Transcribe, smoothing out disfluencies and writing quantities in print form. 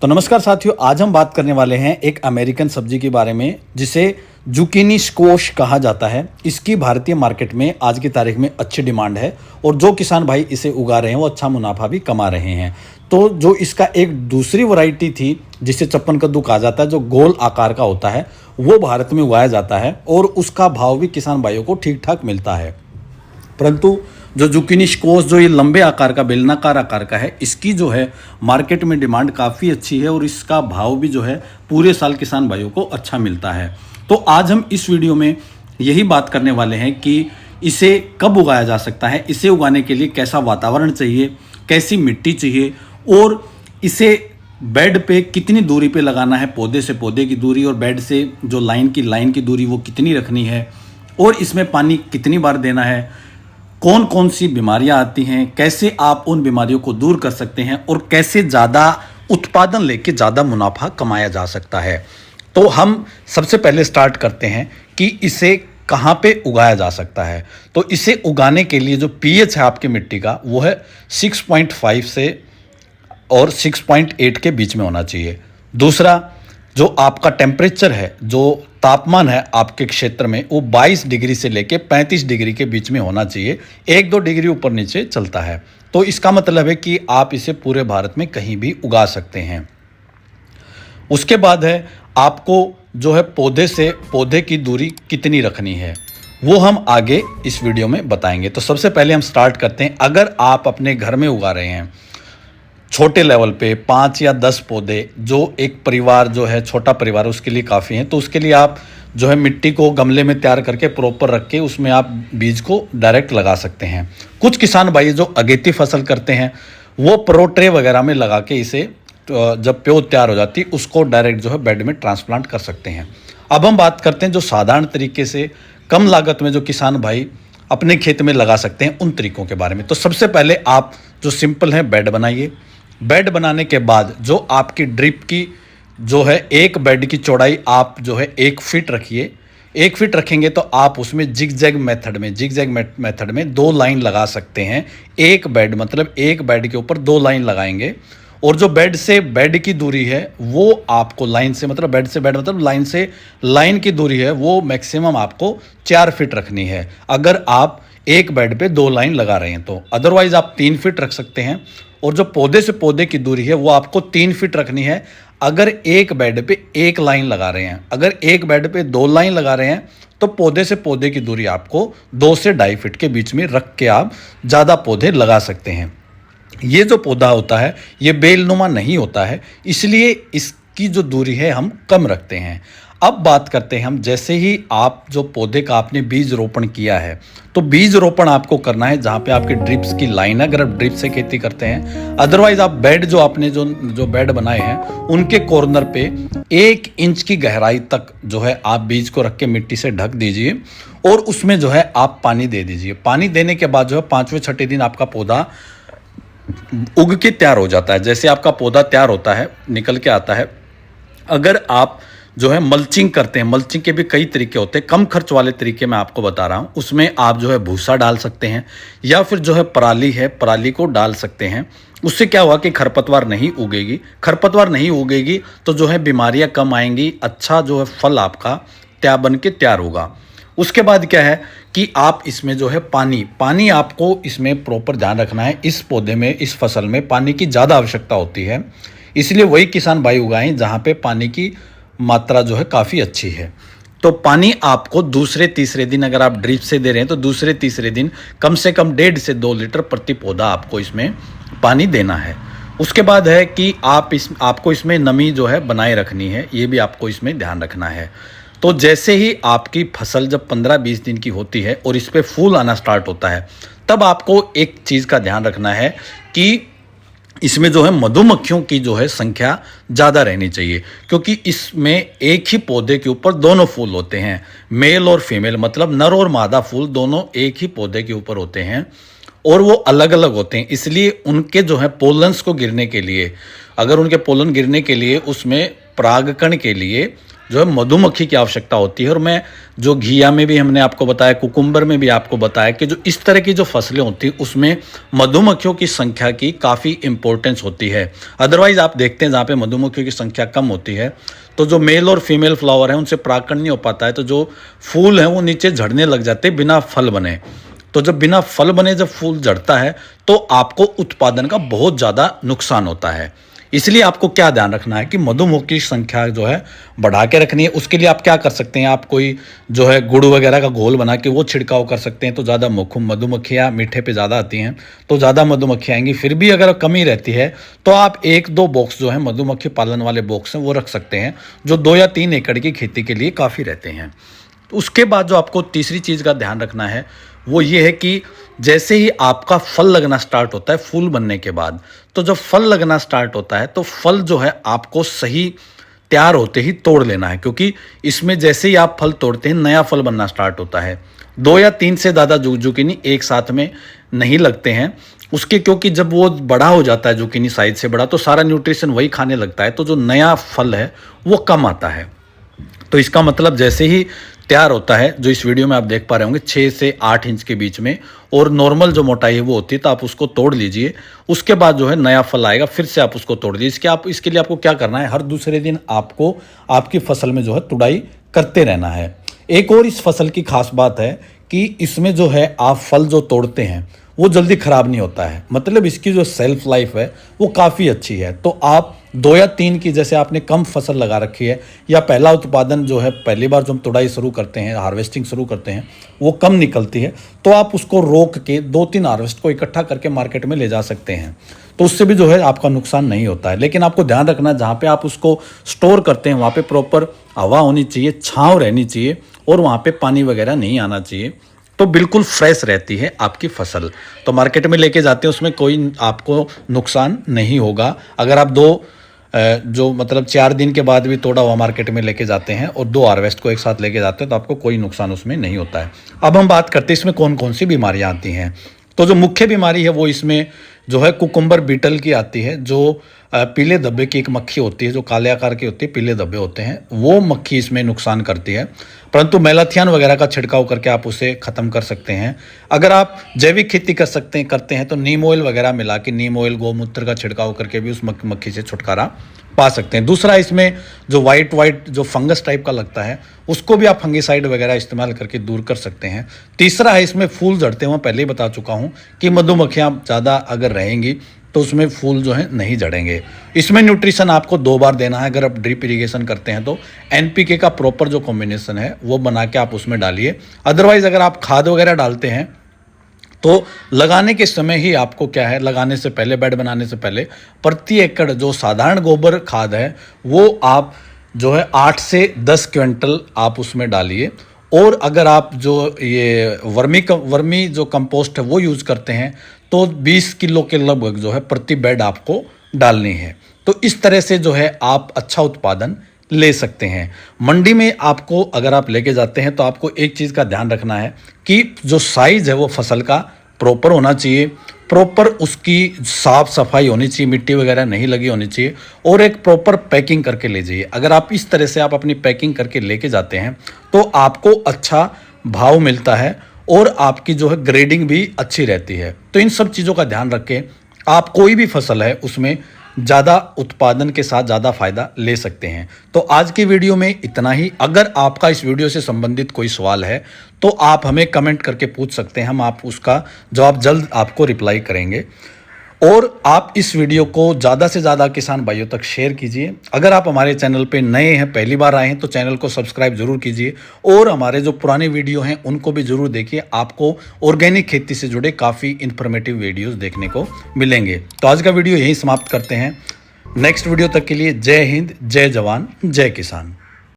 तो नमस्कार साथियों, आज हम बात करने वाले हैं एक अमेरिकन सब्जी के बारे में जिसे जुकीनी स्क्वैश कहा जाता है। इसकी भारतीय मार्केट में आज की तारीख में अच्छी डिमांड है और जो किसान भाई इसे उगा रहे हैं वो अच्छा मुनाफा भी कमा रहे हैं। तो जो इसका एक दूसरी वैरायटी थी जिसे चप्पन कद्दू कहा जाता है, जो गोल आकार का होता है, वो भारत में उगाया जाता है और उसका भाव भी किसान भाइयों को ठीक ठाक मिलता है। परंतु जो जुकीनी स्क्वैश जो ये लंबे आकार का बेलनाकार आकार का है, इसकी जो है मार्केट में डिमांड काफ़ी अच्छी है और इसका भाव भी जो है पूरे साल किसान भाइयों को अच्छा मिलता है। तो आज हम इस वीडियो में यही बात करने वाले हैं कि इसे कब उगाया जा सकता है, इसे उगाने के लिए कैसा वातावरण चाहिए, कैसी मिट्टी चाहिए और इसे बेड पे कितनी दूरी पे लगाना है, पौधे से पौधे की दूरी और बेड से जो लाइन की दूरी वो कितनी रखनी है और इसमें पानी कितनी बार देना है, कौन कौन सी बीमारियां आती हैं, कैसे आप उन बीमारियों को दूर कर सकते हैं और कैसे ज़्यादा उत्पादन लेके ज़्यादा मुनाफा कमाया जा सकता है। तो हम सबसे पहले स्टार्ट करते हैं कि इसे कहाँ पे उगाया जा सकता है। तो इसे उगाने के लिए जो पीएच है आपकी मिट्टी का वो है 6.5 से और 6.8 के बीच में होना चाहिए। दूसरा, जो आपका टेम्परेचर है, जो तापमान है आपके क्षेत्र में, वो 22 डिग्री से लेके 35 डिग्री के बीच में होना चाहिए। 1-2 डिग्री ऊपर नीचे चलता है तो इसका मतलब है कि आप इसे पूरे भारत में कहीं भी उगा सकते हैं। उसके बाद है आपको जो है पौधे से पौधे की दूरी कितनी रखनी है, वो हम आगे इस वीडियो में बताएंगे। तो सबसे पहले हम स्टार्ट करते हैं। अगर आप अपने घर में उगा रहे हैं छोटे लेवल पे 5 या 10 पौधे, जो एक परिवार जो है छोटा परिवार उसके लिए काफ़ी हैं, तो उसके लिए आप जो है मिट्टी को गमले में तैयार करके प्रॉपर रख के उसमें आप बीज को डायरेक्ट लगा सकते हैं। कुछ किसान भाई जो अगेती फसल करते हैं वो प्रो ट्रे वगैरह में लगा के इसे जब प्योर तैयार हो जाती है उसको डायरेक्ट जो है बेड में ट्रांसप्लांट कर सकते हैं। अब हम बात करते हैं जो साधारण तरीके से कम लागत में जो किसान भाई अपने खेत में लगा सकते हैं उन तरीकों के बारे में। तो सबसे पहले आप जो सिंपल है बेड बनाइए। बेड बनाने के बाद जो आपकी ड्रिप की जो है एक बेड की चौड़ाई आप जो है 1 फीट रखिए। 1 फीट रखेंगे तो आप उसमें जिगजैग मेथड में 2 लाइन लगा सकते हैं। एक बेड मतलब एक बेड के ऊपर 2 लाइन लगाएंगे और जो बेड से बेड की दूरी है वो आपको लाइन से मतलब बेड से बेड मतलब लाइन से लाइन की दूरी है वो मैक्सिमम आपको 4 फीट रखनी है अगर आप एक बेड पे 2 लाइन लगा रहे हैं तो। अदरवाइज आप 3 फीट रख सकते हैं और जो पौधे से पौधे की दूरी है वो आपको 3 फीट रखनी है अगर एक बेड पे 1 लाइन लगा रहे हैं। अगर एक बेड पे 2 लाइन लगा रहे हैं तो पौधे से पौधे की दूरी आपको 2 से 2.5 फीट के बीच में रख के आप ज़्यादा पौधे लगा सकते हैं। ये जो पौधा होता है ये बेलनुमा नहीं होता है, इसलिए इसकी जो दूरी है हम कम रखते हैं। अब बात करते हैं हम, जैसे ही आप जो पौधे का आपने बीज रोपण किया है तो बीज रोपण आपको करना है जहाँ पे आपके ड्रिप्स की लाइन है, अगर आप ड्रिप से खेती करते हैं। अदरवाइज आप बेड जो आपने जो बेड बनाए हैं उनके कॉर्नर पे 1 इंच की गहराई तक जो है आप बीज को रख के मिट्टी से ढक दीजिए और उसमें जो है आप पानी दे दीजिए। पानी देने के बाद जो है 5वें-6ठे दिन आपका पौधा उग के तैयार हो जाता है। जैसे आपका पौधा तैयार होता है, निकल के आता है, अगर आप जो है मल्चिंग करते हैं, मल्चिंग के भी कई तरीके होते हैं, कम खर्च वाले तरीके मैं आपको बता रहा हूँ। उसमें आप जो है भूसा डाल सकते हैं या फिर जो है पराली है, पराली को डाल सकते हैं। उससे क्या हुआ कि खरपतवार नहीं उगेगी तो जो है बीमारियाँ कम आएंगी, अच्छा जो है फल आपका बन के तैयार होगा। उसके बाद क्या है कि आप इसमें जो है पानी आपको इसमें प्रॉपर ध्यान रखना है। इस पौधे में, इस फसल में पानी की ज़्यादा आवश्यकता होती है, इसलिए वही किसान भाई उगाएं जहाँ पे पानी की मात्रा जो है काफ़ी अच्छी है। तो पानी आपको दूसरे-तीसरे दिन, अगर आप ड्रिप से दे रहे हैं तो दूसरे-तीसरे दिन कम से कम 1.5 से 2 लीटर प्रति पौधा आपको इसमें पानी देना है। उसके बाद है कि आपको इसमें नमी जो है बनाए रखनी है, ये भी आपको इसमें ध्यान रखना है। तो जैसे ही आपकी फसल जब 15-20 दिन की होती है और इस पे फूल आना स्टार्ट होता है तब आपको एक चीज़ का ध्यान रखना है कि इसमें जो है मधुमक्खियों की जो है संख्या ज़्यादा रहनी चाहिए, क्योंकि इसमें एक ही पौधे के ऊपर दोनों फूल होते हैं, मेल और फीमेल, मतलब नर और मादा फूल दोनों एक ही पौधे के ऊपर होते हैं और वो अलग अलग होते हैं। इसलिए उनके जो है पोलन्स को गिरने के लिए, अगर उनके पोलन गिरने के लिए उसमें परागकण के लिए जो है मधुमक्खी की आवश्यकता होती है। और मैं जो घिया में भी हमने आपको बताया, कुकुम्बर में भी आपको बताया कि जो इस तरह की जो फसलें होती हैं उसमें मधुमक्खियों की संख्या की काफ़ी इंपॉर्टेंस होती है। अदरवाइज आप देखते हैं जहाँ पे मधुमक्खियों की संख्या कम होती है तो जो मेल और फीमेल फ्लावर है उनसे परागण नहीं हो पाता है, तो जो फूल हैं वो नीचे झड़ने लग जाते हैं बिना फल बने। तो जब बिना फल बने जब फूल झड़ता है तो आपको उत्पादन का बहुत ज़्यादा नुकसान होता है। इसलिए आपको क्या ध्यान रखना है कि मधुमक्खी की संख्या जो है बढ़ा के रखनी है। उसके लिए आप क्या कर सकते हैं, आप कोई जो है गुड़ वगैरह का घोल बना के वो छिड़काव कर सकते हैं, तो ज़्यादा मधुमक्खियाँ मीठे पे ज़्यादा आती हैं तो ज़्यादा मधुमक्खियाँ आएंगी। फिर भी अगर कमी रहती है तो आप 1-2 बॉक्स जो है मधुमक्खी पालन वाले बॉक्स हैं वो रख सकते हैं, जो 2 या 3 एकड़ की खेती के लिए काफ़ी रहते हैं। तो उसके बाद जो आपको तीसरी चीज़ का ध्यान रखना है वो ये है कि जैसे ही आपका फल लगना स्टार्ट होता है फूल बनने के बाद, तो जब फल लगना स्टार्ट होता है तो फल जो है आपको सही तैयार होते ही तोड़ लेना है, क्योंकि इसमें जैसे ही आप फल तोड़ते हैं नया फल बनना स्टार्ट होता है। 2 या 3 से ज़्यादा जुकीनी एक साथ में नहीं लगते हैं उसके, क्योंकि जब वो बड़ा हो जाता है जुकीनी साइज से बड़ा तो सारा न्यूट्रिशन वही खाने लगता है, तो जो नया फल है वो कम आता है। तो इसका मतलब जैसे ही तैयार होता है, जो इस वीडियो में आप देख पा रहे होंगे 6 से 8 इंच के बीच में, और नॉर्मल जो मोटाई है वो होती है, तो आप उसको तोड़ लीजिए। उसके बाद जो है नया फल आएगा, फिर से आप उसको तोड़ लीजिए। इसके लिए आपको क्या करना है, हर दूसरे दिन आपको आपकी फसल में जो है तुड़ाई करते रहना है। एक और इस फसल की खास बात है कि इसमें जो है आप फल जो तोड़ते हैं वो जल्दी ख़राब नहीं होता है, मतलब इसकी जो सेल्फ लाइफ है वो काफ़ी अच्छी है। तो आप 2 या 3 की, जैसे आपने कम फसल लगा रखी है या पहला उत्पादन जो है पहली बार जो हम तुड़ाई शुरू करते हैं, हार्वेस्टिंग शुरू करते हैं, वो कम निकलती है, तो आप उसको रोक के 2-3 हार्वेस्ट को इकट्ठा करके मार्केट में ले जा सकते हैं, तो उससे भी जो है आपका नुकसान नहीं होता है। लेकिन आपको ध्यान रखना है जहाँ पे आप उसको स्टोर करते हैं वहाँ पे प्रॉपर हवा होनी चाहिए, छाँव रहनी चाहिए और वहाँ पे पानी वगैरह नहीं आना चाहिए, तो बिल्कुल फ्रेश रहती है आपकी फसल। तो मार्केट में लेके जाते हैं उसमें कोई आपको नुकसान नहीं होगा। अगर आप जो मतलब 4 दिन के बाद भी तोड़ा हुआ मार्केट में लेके जाते हैं और 2 हार्वेस्ट को एक साथ लेके जाते हैं तो आपको कोई नुकसान उसमें नहीं होता है। अब हम बात करते हैं इसमें कौन कौन सी बीमारियां आती हैं। तो जो मुख्य बीमारी है वो इसमें जो है कुकुम्बर बीटल की आती है, जो पीले धब्बे की एक मक्खी होती है, जो काले आकार की होती है, पीले धब्बे होते हैं, वो मक्खी इसमें नुकसान करती है। परंतु मेलाथियन वगैरह का छिड़काव करके आप उसे ख़त्म कर सकते हैं। अगर आप जैविक खेती करते हैं तो नीम ऑयल वगैरह मिला के, नीम ऑयल गोमूत्र का छिड़काव करके भी उस मक्खी से छुटकारा पा सकते हैं। दूसरा, इसमें जो वाइट जो फंगस टाइप का लगता है उसको भी आप फंगिसाइड वगैरह इस्तेमाल करके दूर कर सकते हैं। तीसरा है, इसमें फूल झड़ते हैं, मैं पहले ही बता चुका हूँ कि मधुमक्खियाँ ज़्यादा अगर रहेंगी तो उसमें फूल जो है नहीं झड़ेंगे। इसमें न्यूट्रिशन आपको 2 बार देना है। अगर आप ड्रिप इरिगेशन करते हैं तो एनपीके का प्रॉपर जो कॉम्बिनेशन है वो बना के आप उसमें डालिए। अदरवाइज़ अगर आप खाद वगैरह डालते हैं तो लगाने के समय ही आपको क्या है, लगाने से पहले, बेड बनाने से पहले प्रति एकड़ जो साधारण गोबर खाद है वो आप जो है 8 से 10 क्विंटल आप उसमें डालिए। और अगर आप जो ये वर्मी जो कंपोस्ट है वो यूज़ करते हैं तो 20 किलो के लगभग जो है प्रति बेड आपको डालनी है। तो इस तरह से जो है आप अच्छा उत्पादन ले सकते हैं। मंडी में आपको अगर आप लेके जाते हैं तो आपको एक चीज़ का ध्यान रखना है कि जो साइज़ है वो फसल का प्रॉपर होना चाहिए, प्रॉपर उसकी साफ सफाई होनी चाहिए, मिट्टी वगैरह नहीं लगी होनी चाहिए, और एक प्रॉपर पैकिंग करके ले जाइए। अगर आप इस तरह से आप अपनी पैकिंग करके लेके जाते हैं तो आपको अच्छा भाव मिलता है और आपकी जो है ग्रेडिंग भी अच्छी रहती है। तो इन सब चीज़ों का ध्यान रखें, आप कोई भी फसल है उसमें ज़्यादा उत्पादन के साथ ज़्यादा फायदा ले सकते हैं। तो आज की वीडियो में इतना ही। अगर आपका इस वीडियो से संबंधित कोई सवाल है तो आप हमें कमेंट करके पूछ सकते हैं, हम आप उसका जवाब जल्द आपको रिप्लाई करेंगे। और आप इस वीडियो को ज़्यादा से ज़्यादा किसान भाइयों तक शेयर कीजिए। अगर आप हमारे चैनल पे नए हैं, पहली बार आए हैं, तो चैनल को सब्सक्राइब जरूर कीजिए और हमारे जो पुराने वीडियो हैं उनको भी ज़रूर देखिए। आपको ऑर्गेनिक खेती से जुड़े काफ़ी इन्फॉर्मेटिव वीडियोस देखने को मिलेंगे। तो आज का वीडियो यहीं समाप्त करते हैं। नेक्स्ट वीडियो तक के लिए जय हिंद, जय जवान, जय किसान।